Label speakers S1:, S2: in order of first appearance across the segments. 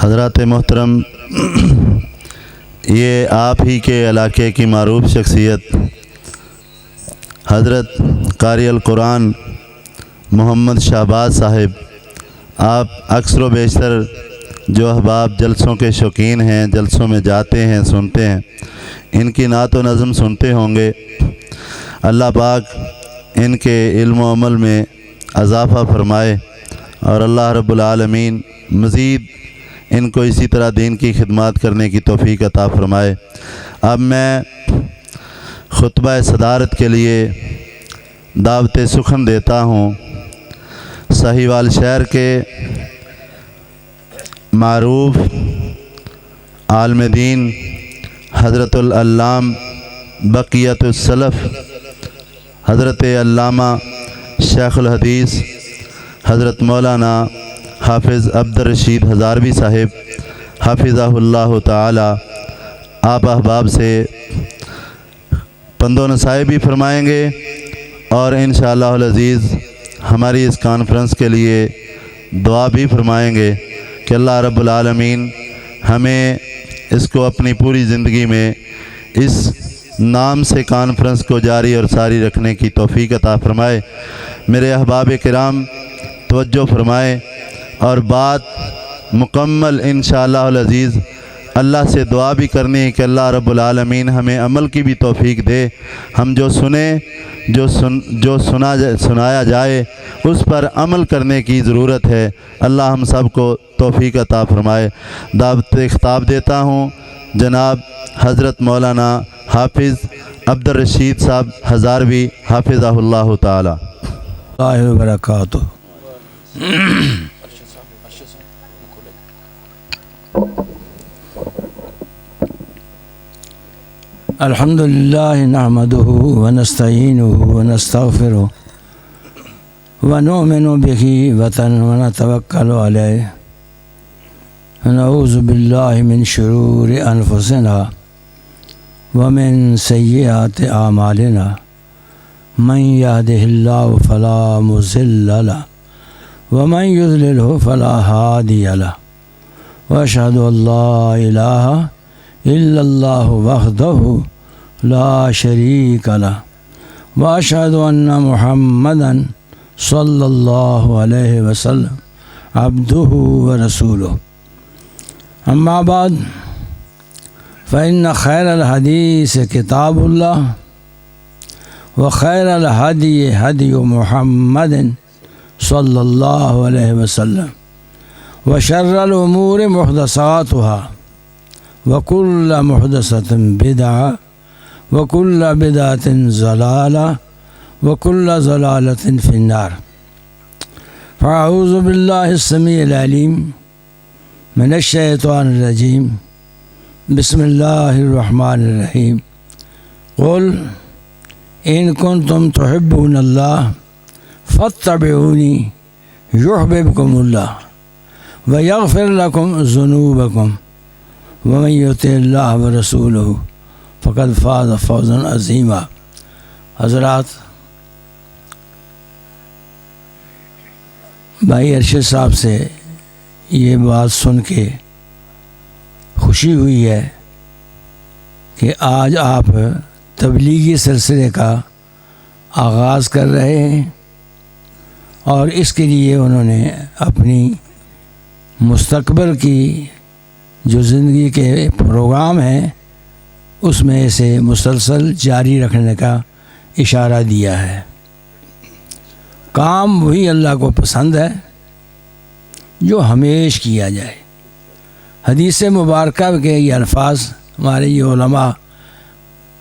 S1: حضرات محترم، یہ آپ ہی کے علاقے کی معروف شخصیت حضرت قاری القرآن محمد شہباز صاحب، آپ اکثر و بیشتر جو احباب جلسوں کے شوقین ہیں، جلسوں میں جاتے ہیں، سنتے ہیں، ان کی نعت و نظم سنتے ہوں گے۔ اللہ پاک ان کے علم و عمل میں اضافہ فرمائے اور اللہ رب العالمین مزید ان کو اسی طرح دین کی خدمات کرنے کی توفیق عطا فرمائے۔ اب میں خطبہ صدارت کے لیے دعوت سخن دیتا ہوں سہیوال شہر کے معروف عالم دین حضرت العلام بقیت السلف حضرت علامہ شیخ الحدیث حضرت مولانا حافظ عبد الرشید ہزاروی صاحب حافظہ اللہ تعالی آپ احباب سے پند و نصیحت بھی فرمائیں گے اور انشاءاللہ العزیز ہماری اس کانفرنس کے لیے دعا بھی فرمائیں گے کہ اللہ رب العالمین ہمیں اس کو اپنی پوری زندگی میں اس نام سے کانفرنس کو جاری اور ساری رکھنے کی توفیق عطا فرمائے۔ میرے احباب کرام توجہ فرمائے اور بات مکمل انشاءاللہ العزیز اللہ سے دعا بھی کرنی ہے کہ اللہ رب العالمین ہمیں عمل کی بھی توفیق دے۔ ہم جو سنیں جو سنایا جائے اس پر عمل کرنے کی ضرورت ہے۔ اللہ ہم سب کو توفیق عطا فرمائے۔ دعوت خطاب دیتا ہوں جناب حضرت مولانا حافظ عبد الرشید صاحب ہزاروی حافظہ اللہ تعالی
S2: اللہ وبرکاتہ۔ الحمد للہ نحمدہ ونستعینہ ونستغفرہ ونؤمن بہ ونتوکل علیہ ونعوذ باللہ من شرور انفسنا ومن سیئات اعمالنا من یہدہ اللہ فلا مضل لہ ومن یضللہ فلا ہادی لہ واشہد ان لا الہ الا اللہ وحدہ لا شریک لہ واشہد ان محمدا صلی اللہ علیہ وسلم عبدہ ورسولہ۔ اما بعد فإن خیر الحدیث کتاب اللہ وخیر الہدی ہدی محمد صلی اللہ علیہ وسلم وشر الامور محدثاتها وکل محدثۃ بدعہ وکل بدعۃ ضلالہ وکل ضلالۃ فی النار۔ فاعوذ باللہ السمیع العلیم من الشیطان الرجیم، بسم اللہ الرحمن الرحیم۔ قل ان کنتم تحبون اللہ فاتبعونی یحببکم اللہ ویغفر لکم ذنوبکم ومن یطع اللہ ورسولہ فقد فاز فوزا عظیما۔ حضرات، بھائی ارشد صاحب سے یہ بات سن کے خوشی ہوئی ہے کہ آج آپ تبلیغی سلسلے کا آغاز کر رہے ہیں اور اس کے لیے انہوں نے اپنی مستقبل کی جو زندگی کے پروگرام ہیں اس میں اسے مسلسل جاری رکھنے کا اشارہ دیا ہے۔ کام وہی اللہ کو پسند ہے جو ہمیشہ کیا جائے۔ حدیث مبارکہ کے یہ الفاظ ہمارے یہ علماء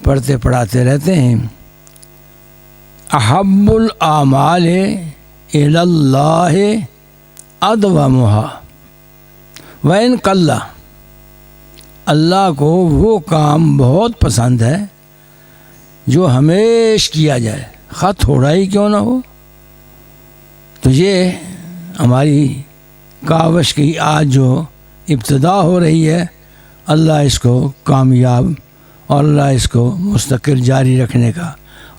S2: پڑھتے پڑھاتے رہتے ہیں، احب الاعمال الی اللہ ادومها وان قل۔ اللہ کو وہ کام بہت پسند ہے جو ہمیشہ کیا جائے، خواہ تھوڑا ہی کیوں نہ ہو۔ تو یہ ہماری کاوش کی آج جو ابتدا ہو رہی ہے، اللہ اس کو کامیاب اور اللہ اس کو مستقل جاری رکھنے کا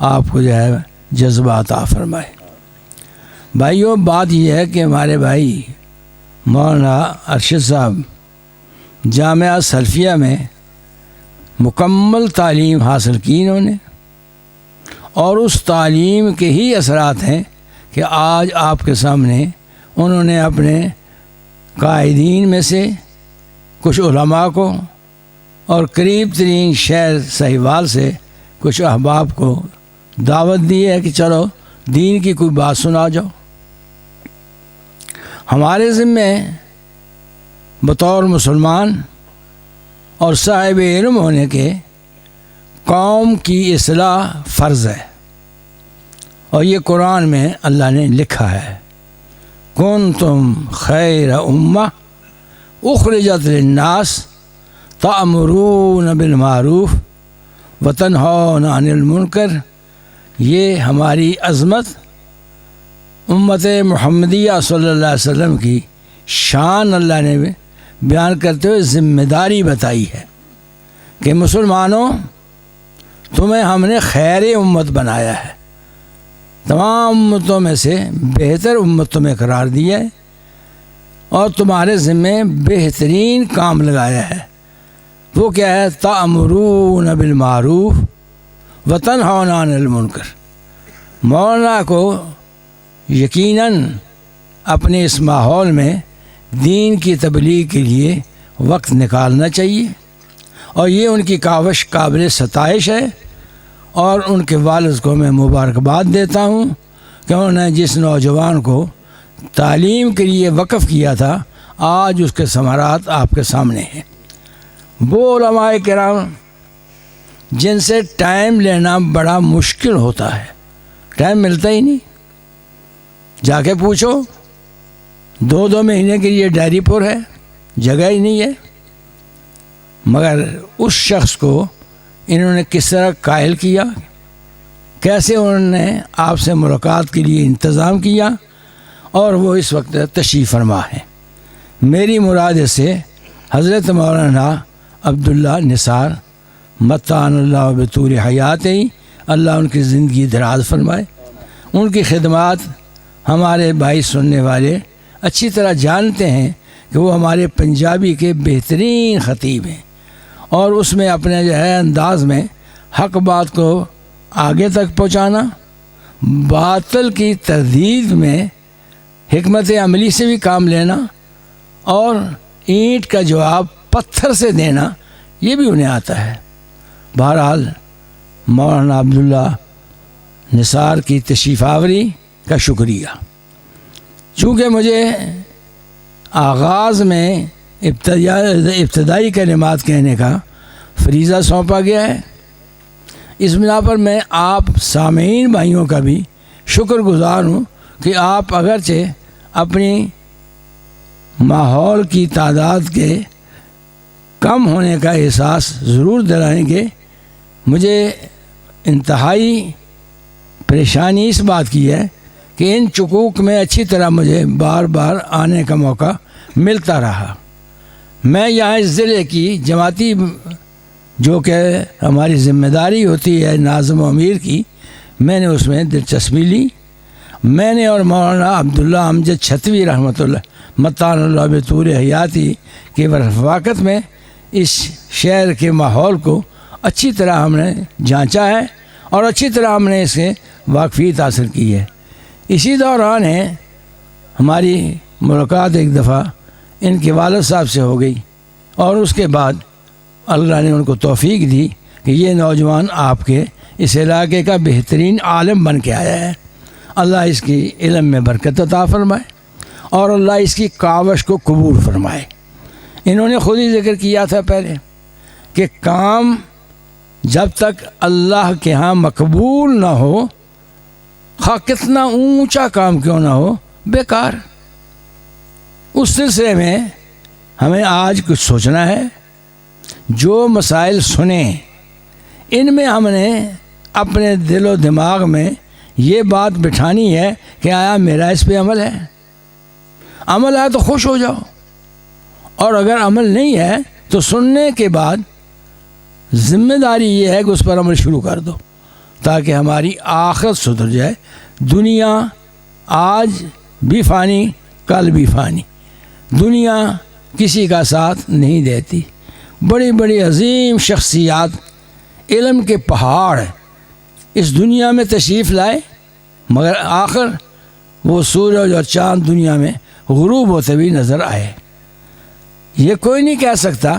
S2: آپ کو جو ہے جذبہ عطا فرمائے۔ بھائیو، بات یہ ہے کہ ہمارے بھائی مولانا ارشد صاحب جامعہ سلفیہ میں مکمل تعلیم حاصل کی انہوں نے، اور اس تعلیم کے ہی اثرات ہیں کہ آج آپ کے سامنے انہوں نے اپنے قائدین میں سے کچھ علماء کو اور قریب ترین شہر سہیوال سے کچھ احباب کو دعوت دی ہے کہ چلو دین کی کوئی بات سنا جاؤ۔ ہمارے ذمے بطور مسلمان اور صاحب علم ہونے کے قوم کی اصلاح فرض ہے، اور یہ قرآن میں اللہ نے لکھا ہے، کنتم خیر امہ اخرجت للناس تأمرون بالمعروف وتنہون عن المنکر۔ یہ ہماری عظمت امت محمدیہ صلی اللہ علیہ وسلم کی شان اللہ نے بیان کرتے ہوئے ذمہ داری بتائی ہے کہ مسلمانوں، تمہیں ہم نے خیر امت بنایا ہے، تمام امتوں میں سے بہتر امت تمہیں قرار دیا ہے، اور تمہارے ذمے بہترین کام لگایا ہے۔ وہ کیا ہے؟ تأمرون بالمعروف وتنہون عن المنکر۔ مولانا کو یقیناً اپنے اس ماحول میں دین کی تبلیغ کے لیے وقت نکالنا چاہیے، اور یہ ان کی کاوش قابل ستائش ہے، اور ان کے والد کو میں مبارکباد دیتا ہوں کہ انہوں نے جس نوجوان کو تعلیم کے لیے وقف کیا تھا، آج اس کے ثمرات آپ کے سامنے ہیں۔ وہ علماء کرام جن سے ٹائم لینا بڑا مشکل ہوتا ہے، ٹائم ملتا ہی نہیں، جا کے پوچھو 2 مہینے کے لیے ڈائری پور ہے، جگہ ہی نہیں ہے، مگر اس شخص کو انہوں نے کس طرح قائل کیا، کیسے انہوں نے آپ سے ملاقات کے لیے انتظام کیا، اور وہ اس وقت تشریف فرما ہے۔ میری مراد سے حضرت مولانا عبداللہ نثار متعن اللہ بطول حیات، اللہ ان کی زندگی دراز فرمائے۔ ان کی خدمات ہمارے بھائی سننے والے اچھی طرح جانتے ہیں کہ وہ ہمارے پنجابی کے بہترین خطیب ہیں، اور اس میں اپنے جو ہے انداز میں حق بات کو آگے تک پہنچانا، باطل کی تردید میں حکمت عملی سے بھی کام لینا، اور اینٹ کا جواب پتھر سے دینا، یہ بھی انہیں آتا ہے۔ بہرحال مولانا عبداللہ نثار کی تشریف آوری کا شکریہ۔ چونکہ مجھے آغاز میں ابتدائی کلمات کہنے کا فریضہ سونپا گیا ہے، اس بنا پر میں آپ سامعین بھائیوں کا بھی شکر گزار ہوں کہ آپ اگرچہ اپنی ماحول کی تعداد کے کم ہونے کا احساس ضرور دلائیں گے۔ مجھے انتہائی پریشانی اس بات کی ہے کہ ان چکوک میں اچھی طرح مجھے بار بار آنے کا موقع ملتا رہا۔ میں یہاں اس ضلع کی جماعتی جو کہ ہماری ذمہ داری ہوتی ہے ناظم و امیر کی، میں نے اس میں دلچسپی لی۔ میں نے اور مولانا عبداللہ امجد چھتوی رحمۃ اللہ متعن اللہ بطول حیاتی کے رفاقت میں اس شہر کے ماحول کو اچھی طرح ہم نے جانچا ہے، اور اچھی طرح ہم نے اس سے واقفیت حاصل کی ہے۔ اسی دوران ہے ہماری ملاقات ایک دفعہ ان کے والد صاحب سے ہو گئی، اور اس کے بعد اللہ نے ان کو توفیق دی کہ یہ نوجوان آپ کے اس علاقے کا بہترین عالم بن کے آیا ہے۔ اللہ اس کی علم میں برکت عطا فرمائے، اور اللہ اس کی کاوش کو قبول فرمائے۔ انہوں نے خود ہی ذکر کیا تھا پہلے کہ کام جب تک اللہ کے ہاں مقبول نہ ہو، خواہ کتنا اونچا کام کیوں نہ ہو، بیکار۔ اس سلسلے میں ہمیں آج کچھ سوچنا ہے۔ جو مسائل سنیں ان میں ہم نے اپنے دل و دماغ میں یہ بات بٹھانی ہے کہ آیا میرا اس پہ عمل ہے؟ عمل ہے تو خوش ہو جاؤ، اور اگر عمل نہیں ہے تو سننے کے بعد ذمہ داری یہ ہے کہ اس پر عمل شروع کر دو، تاکہ ہماری آخرت سدھر جائے۔ دنیا آج بھی فانی، کل بھی فانی، دنیا کسی کا ساتھ نہیں دیتی۔ بڑی بڑی عظیم شخصیات، علم کے پہاڑ اس دنیا میں تشریف لائے، مگر آخر وہ سورج اور چاند دنیا میں غروب ہوتے ہوئے نظر آئے۔ یہ کوئی نہیں کہہ سکتا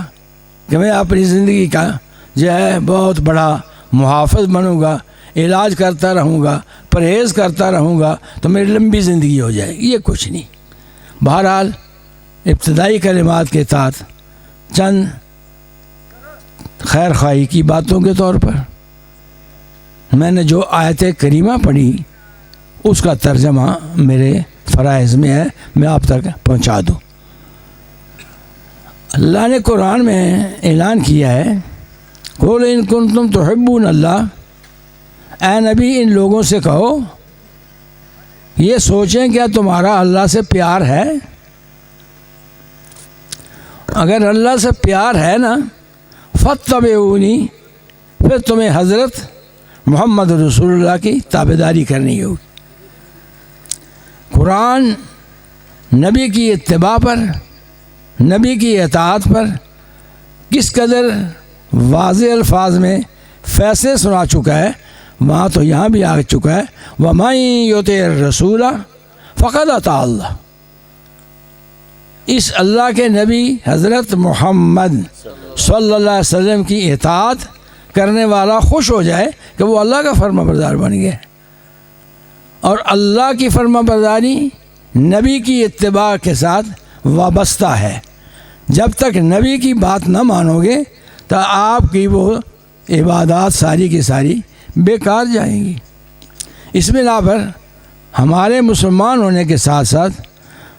S2: کہ میں اپنی زندگی کا جو ہے بہت بڑا محافظ بنوں گا، علاج کرتا رہوں گا، پرہیز کرتا رہوں گا تو میری لمبی زندگی ہو جائے گی، یہ کچھ نہیں۔ بہرحال ابتدائی کلمات کے تحت چند خیر خواہی کی باتوں کے طور پر میں نے جو آیت کریمہ پڑھی اس کا ترجمہ میرے فرائض میں ہے، میں آپ تک پہنچا دوں۔ اللہ نے قرآن میں اعلان کیا ہے، قُلْ إِن كُنتُمْ تُحِبُّونَ اللَّهَ، اے نبی ان لوگوں سے کہو یہ سوچیں کیا تمہارا اللہ سے پیار ہے؟ اگر اللہ سے پیار ہے نا، فَاتَّبِعُونِی، پھر تمہیں حضرت محمد رسول اللہ کی تابعداری کرنی ہوگی۔ قرآن نبی کی اتباع پر، نبی کی اطاعت پر کس قدر واضح الفاظ میں فیصلے سنا چکا ہے، وہاں تو یہاں بھی آ چکا ہے، وَمَن یُطِعِ الرَّسُولَ فَقَدْ اطاع اللہ۔ اس اللہ کے نبی حضرت محمد صلی اللہ علیہ وسلم کی اطاعت کرنے والا خوش ہو جائے کہ وہ اللہ کا فرما بردار بن گیا، اور اللہ کی فرما برداری نبی کی اتباع کے ساتھ وابستہ ہے۔ جب تک نبی کی بات نہ مانو گے تو آپ کی وہ عبادات ساری کی ساری بیکار جائیں گی۔ اس بنا پر ہمارے مسلمان ہونے کے ساتھ ساتھ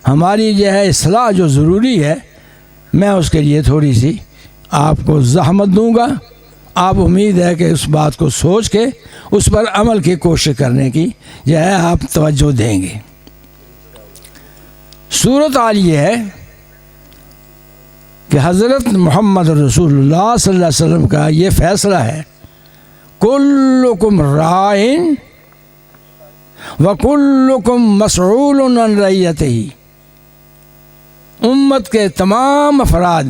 S2: ہماری جو ہے اصلاح جو ضروری ہے، میں اس کے لیے تھوڑی سی آپ کو زحمت دوں گا۔ آپ امید ہے کہ اس بات کو سوچ کے اس پر عمل کی کوشش کرنے کی جو ہے آپ توجہ دیں گے۔ صورت حال یہ ہے کہ حضرت محمد رسول اللہ صلی اللہ علیہ وسلم کا یہ فیصلہ ہے، کلکم راعٍ وکلکم مسئول عن رعیتہ، امت کے تمام افراد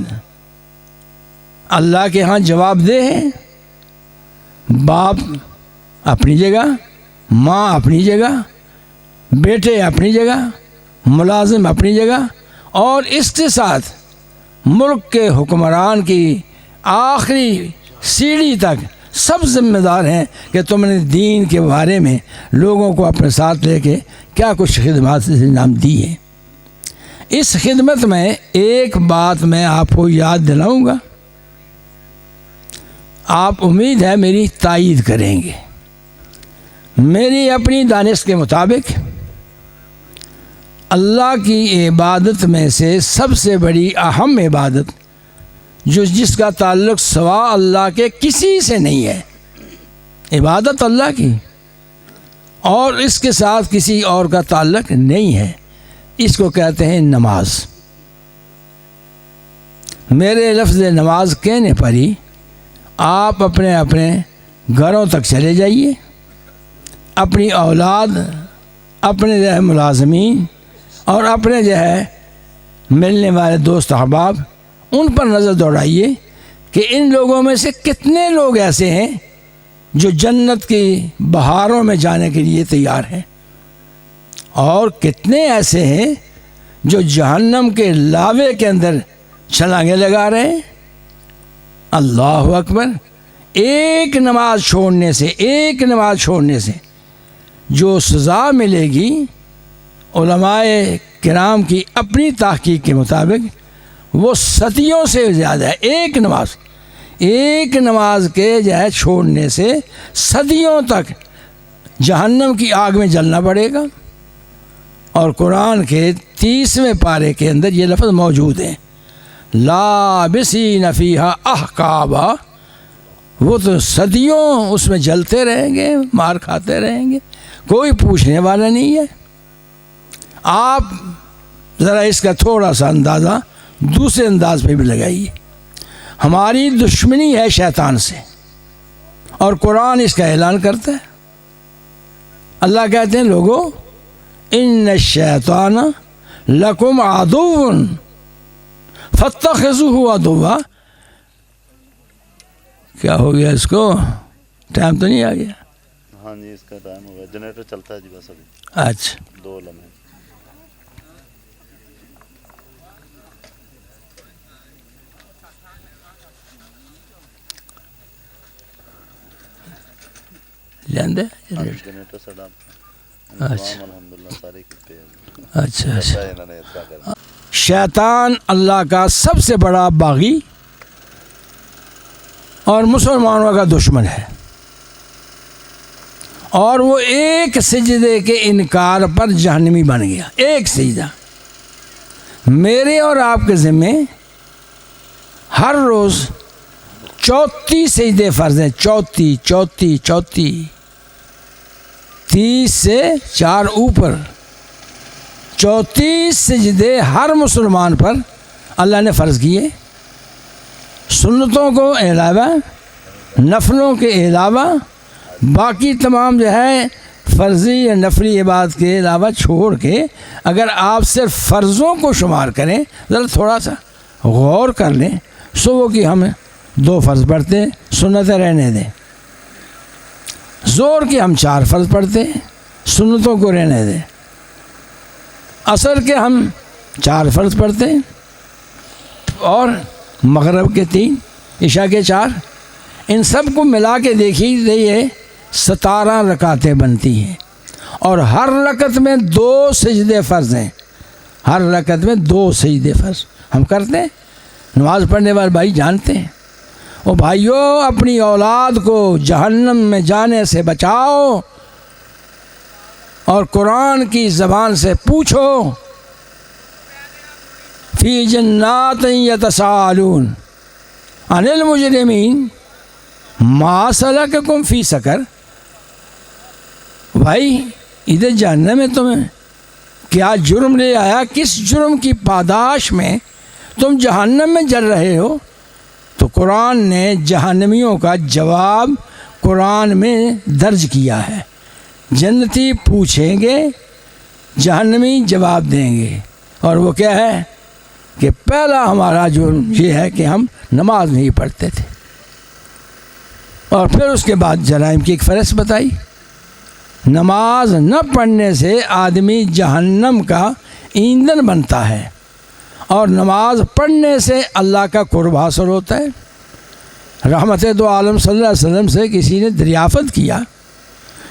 S2: اللہ کے ہاں جواب دہ ہیں، باپ اپنی جگہ، ماں اپنی جگہ، بیٹے اپنی جگہ، ملازم اپنی جگہ، اور اس کے ساتھ ملک کے حکمران کی آخری سیڑھی تک سب ذمہ دار ہیں کہ تم نے دین کے بارے میں لوگوں کو اپنے ساتھ لے کے کیا کچھ خدمات انجام دی ہیں۔ اس خدمت میں ایک بات میں آپ کو یاد دلاؤں گا، آپ امید ہے میری تائید کریں گے۔ میری اپنی دانش کے مطابق اللہ کی عبادت میں سے سب سے بڑی اہم عبادت جس کا تعلق سوا اللہ کے کسی سے نہیں ہے، عبادت اللہ کی اور اس کے ساتھ کسی اور کا تعلق نہیں ہے، اس کو کہتے ہیں نماز۔ میرے لفظ نماز کہنے پر ہی آپ اپنے اپنے گھروں تک چلے جائیے، اپنی اولاد، اپنے جو ہے ملازمین اور اپنے جو ہے ملنے والے دوست احباب، ان پر نظر دوڑائیے کہ ان لوگوں میں سے کتنے لوگ ایسے ہیں جو جنت کی بہاروں میں جانے کے لیے تیار ہیں، اور کتنے ایسے ہیں جو جہنم کے لاوے کے اندر چھلانگیں لگا رہے ہیں۔ اللہ اکبر! ایک نماز چھوڑنے سے جو سزا ملے گی، علماء کرام کی اپنی تحقیق کے مطابق وہ صدیوں سے زیادہ ہے۔ ایک نماز کے جو ہے چھوڑنے سے صدیوں تک جہنم کی آگ میں جلنا پڑے گا، اور قرآن کے 30ویں پارے کے اندر یہ لفظ موجود ہیں، لابسین فیہا احقابا، وہ تو صدیوں اس میں جلتے رہیں گے، مار کھاتے رہیں گے، کوئی پوچھنے والا نہیں ہے۔ آپ ذرا اس کا تھوڑا سا اندازہ دوسرے انداز پہ بھی لگائیے۔ ہماری دشمنی ہے شیطان سے، اور قرآن اس کا اعلان کرتا ہے۔ اللہ کہتے ہیں لوگوں، ان الشیطان لکم عدو فاتخذوہ عدوا. کیا ہو گیا اس کو؟ ٹائم تو نہیں آ گیا؟
S1: ہاں جی اس کا ٹائم ہو گیا، جنریٹر چلتا ہے جی بس ابھی
S2: اچھا
S1: 2 لمحے.
S2: لیندے
S1: جنریٹر سڈا
S2: اچھا
S1: الحمدللہ سارے کتے ہیں.
S2: اچھا اچھا.
S1: انہوں نے اتنا کر
S2: شیطان اللہ کا سب سے بڑا باغی اور مسلمانوں کا دشمن ہے، اور وہ ایک سجدے کے انکار پر جہنمی بن گیا. ایک سجدہ. میرے اور آپ کے ذمے ہر روز 34 سجدے فرض ہیں. 34 30 سے 4 اوپر 34 سجدے ہر مسلمان پر اللہ نے فرض کیے. سنتوں کو علاوہ، نفلوں کے علاوہ، باقی تمام جو ہے فرضی یا نفلی عبادت کے علاوہ چھوڑ کے اگر آپ صرف فرضوں کو شمار کریں، ذرا تھوڑا سا غور کر لیں. صبح کی ہم 2 فرض پڑھتے ہیں، سنتیں رہنے دیں. زور کے ہم 4 فرض پڑھتے ہیں، سنتوں کو رہنے دیں. عصر کے ہم 4 فرض پڑھتے ہیں، اور مغرب کے 3، عشاء کے 4. ان سب کو ملا کے دیکھیے، یہ 17 رکعتیں بنتی ہیں، اور ہر رکعت میں 2 سجدے فرض ہیں. ہر رکعت میں 2 سجدے فرض ہم کرتے ہیں. نماز پڑھنے والے بھائی جانتے ہیں. او بھائیو، اپنی اولاد کو جہنم میں جانے سے بچاؤ، اور قرآن کی زبان سے پوچھو. فی جنات یتساءلون عن المجرمین ما سلککم فی سقر. بھائی ادھر جہنم میں تمہیں کیا جرم لے آیا؟ کس جرم کی پاداش میں تم جہنم میں جل رہے ہو؟ تو قرآن نے جہنمیوں کا جواب قرآن میں درج کیا ہے. جنتی پوچھیں گے، جہنمی جواب دیں گے. اور وہ کیا ہے کہ پہلا ہمارا جرم یہ ہے کہ ہم نماز نہیں پڑھتے تھے. اور پھر اس کے بعد جرائم کی ایک فہرست بتائی. نماز نہ پڑھنے سے آدمی جہنم کا ایندھن بنتا ہے، اور نماز پڑھنے سے اللہ کا قرب حاصل ہوتا ہے. رحمت دو عالم صلی اللہ علیہ وسلم سے کسی نے دریافت کیا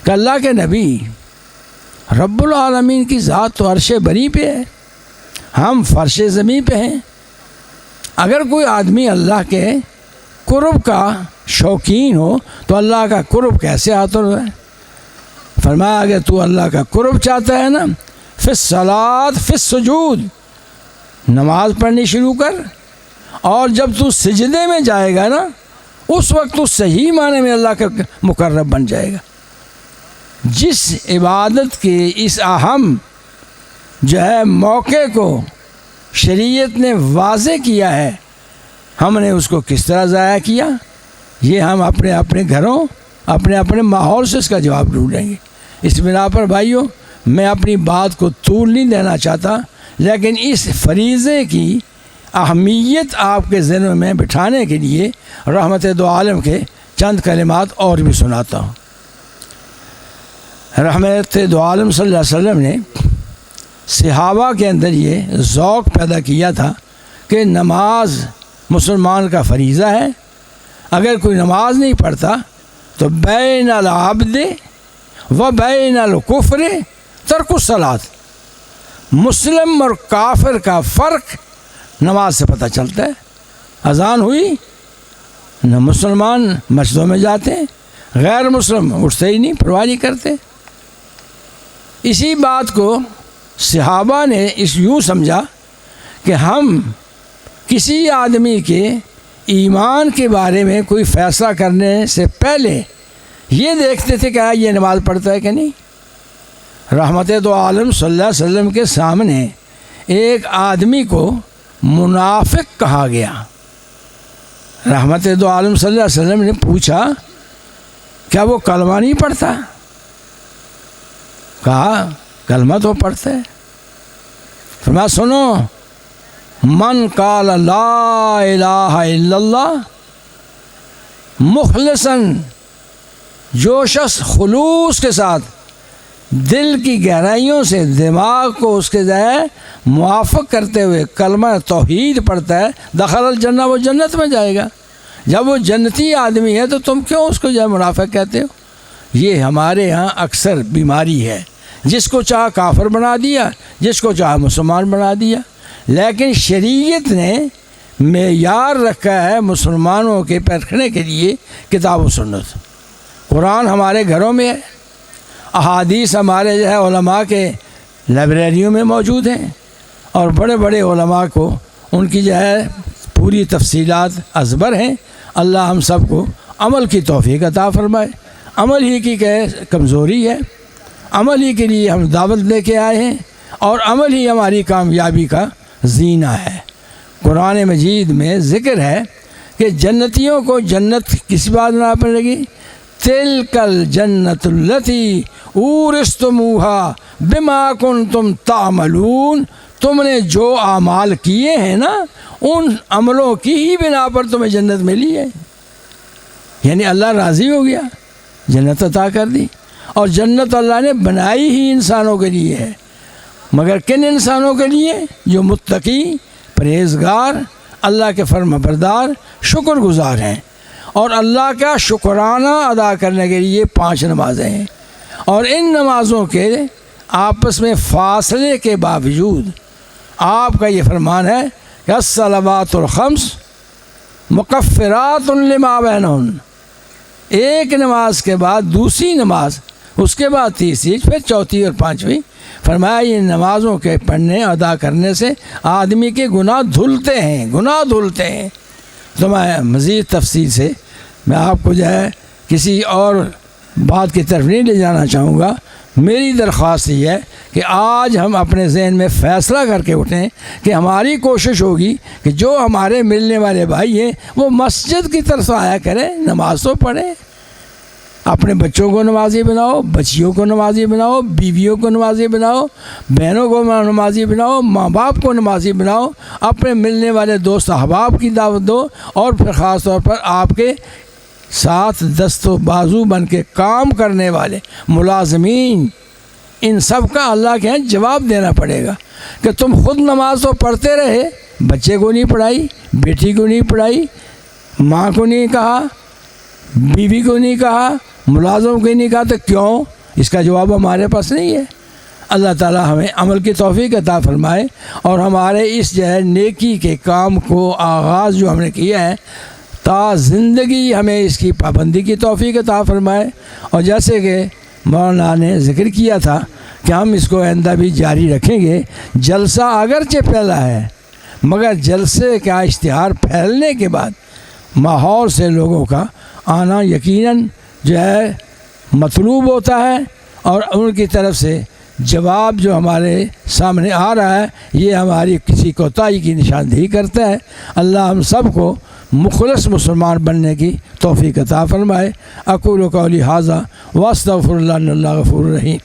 S2: کہ اللہ کے نبی، رب العالمین کی ذات تو عرش بری پہ ہے، ہم فرش زمین پہ ہیں. اگر کوئی آدمی اللہ کے قرب کا شوقین ہو تو اللہ کا قرب کیسے حاصل ہو ہے؟ فرمایا کہ تو اللہ کا قرب چاہتا ہے نا، فی الصلاۃ فی السجود، نماز پڑھنی شروع کر، اور جب تو سجدے میں جائے گا نا، اس وقت تو صحیح معنی میں اللہ کا مقرب بن جائے گا. جس عبادت کے اس اہم جو ہے موقع کو شریعت نے واضح کیا ہے، ہم نے اس کو کس طرح ضائع کیا؟ یہ ہم اپنے اپنے گھروں، اپنے اپنے ماحول سے اس کا جواب ڈھونڈیں گے. اس بنا پر بھائیوں، میں اپنی بات کو طول نہیں دینا چاہتا، لیکن اس فریضے کی اہمیت آپ کے ذہن میں بٹھانے کے لیے رحمت دو عالم کے چند کلمات اور بھی سناتا ہوں. رحمت دو عالم صلی اللہ علیہ وسلم نے صحابہ کے اندر یہ ذوق پیدا کیا تھا کہ نماز مسلمان کا فریضہ ہے. اگر کوئی نماز نہیں پڑھتا تو بین العبد و بین الکفر ترک الصلاۃ، مسلم اور کافر کا فرق نماز سے پتہ چلتا ہے. اذان ہوئی نہ مسلمان مسجدوں میں جاتے ہیں، غیر مسلم اٹھتے ہی نہیں، پرواہ نہیں کرتے. اسی بات کو صحابہ نے یوں سمجھا کہ ہم کسی آدمی کے ایمان کے بارے میں کوئی فیصلہ کرنے سے پہلے یہ دیکھتے تھے کہ یہ نماز پڑھتا ہے کہ نہیں. رحمت دو عالم صلی اللہ علیہ وسلم کے سامنے ایک آدمی کو منافق کہا گیا. رحمت دو عالم صلی اللہ علیہ وسلم نے پوچھا کیا وہ کلمہ نہیں پڑھتا؟ کہا کلمہ تو پڑھتا ہے. فرمایا سنو، من قال لا الہ الا اللہ مخلصاً، جو شخص خلوص کے ساتھ دل کی گہرائیوں سے دماغ کو اس کے موافق کرتے ہوئے کلمہ توحید پڑھتا ہے، دخل الجنہ، وہ جنت میں جائے گا۔ جب وہ جنتی آدمی ہے تو تم کیوں اس کو منافق کہتے ہو؟ یہ ہمارے ہاں اکثر بیماری ہے، جس کو چاہا کافر بنا دیا، جس کو چاہا مسلمان بنا دیا۔ لیکن شریعت نے معیار رکھا ہے مسلمانوں کے پرکھنے کے لیے کتاب و سنت۔ قرآن ہمارے گھروں میں ہے، احادیث ہمارے علماء کے لائبریریوں میں موجود ہیں، اور بڑے بڑے علماء کو ان کی پوری تفصیلات ازبر ہیں۔ اللہ ہم سب کو عمل کی توفیق عطا فرمائے۔ عمل ہی کی کمزوری ہے، عمل ہی کے لیے ہم دعوت لے کے آئے ہیں، اور عمل ہی ہماری کامیابی کا زینہ ہے۔ قرآن مجید میں ذکر ہے کہ جنتیوں کو جنت کس بات میں پڑے گی؟ تلک الجنت التی اورثتموہا بما کنتم تعملون، تم نے جو اعمال کیے ہیں نا، ان عملوں کی ہی بنا پر تمہیں جنت ملی ہے۔ یعنی اللہ راضی ہو گیا، جنت عطا کر دی، اور جنت اللہ نے بنائی ہی انسانوں کے لیے ہے، مگر کن انسانوں کے لیے؟ جو متقی، پرہیزگار، اللہ کے فرما بردار، شکر گزار ہیں، اور اللہ کا شکرانہ ادا کرنے کے لیے 5 نمازیں ہیں، اور ان نمازوں کے آپس میں فاصلے کے باوجود آپ کا یہ فرمان ہے کہ الصلوات الخمس مکفرات لما بینہن، ایک نماز کے بعد دوسری نماز، اس کے بعد تیسری، پھر چوتھی اور پانچویں۔ فرمایا یہ نمازوں کے پڑھنے ادا کرنے سے آدمی کے گناہ دھلتے ہیں۔ تو میں مزید تفصیل سے میں آپ کو کسی اور بات کی طرف نہیں لے جانا چاہوں گا۔ میری درخواست یہ ہے کہ آج ہم اپنے ذہن میں فیصلہ کر کے اٹھیں کہ ہماری کوشش ہوگی کہ جو ہمارے ملنے والے بھائی ہیں وہ مسجد کی طرف آیا کریں، نماز تو پڑھیں، اپنے بچوں کو نمازی بناؤ، بچیوں کو نمازی بناؤ، بیویوں کو نمازی بناؤ، بہنوں کو نمازی بناؤ، ماں باپ کو نمازی بناؤ، اپنے ملنے والے دوست احباب کی دعوت دو، اور پھر خاص طور پر آپ کے ساتھ دست و بازو بن کے کام کرنے والے ملازمین، ان سب کا اللہ کے ہاں جواب دینا پڑے گا کہ تم خود نماز تو پڑھتے رہے، بچے کو نہیں پڑھائی، بیٹی کو نہیں پڑھائی، ماں کو نہیں کہا، بیوی کو نہیں کہا، ملازم کو نہیں کہا، تو کیوں؟ اس کا جواب ہمارے پاس نہیں ہے۔ اللہ تعالی ہمیں عمل کی توفیق عطا فرمائے، اور ہمارے اس نیکی کے کام کو آغاز جو ہم نے کیا ہے تا زندگی ہمیں اس کی پابندی کی توفیق عطا فرمائے، اور جیسے کہ مولانا نے ذکر کیا تھا کہ ہم اس کو آئندہ بھی جاری رکھیں گے۔ جلسہ اگرچہ پھیلا ہے، مگر جلسے کا اشتہار پھیلنے کے بعد ماحول سے لوگوں کا آنا یقیناً مطلوب ہوتا ہے، اور ان کی طرف سے جواب جو ہمارے سامنے آ رہا ہے یہ ہماری کسی کوتاہی کی نشاندہی کرتا ہے۔ اللہ ہم سب کو مخلص مسلمان بننے کی توفیق عطا فرمائے۔ اقول قولی ھذا واستغفر اللہ، اللہ غفور رحیم۔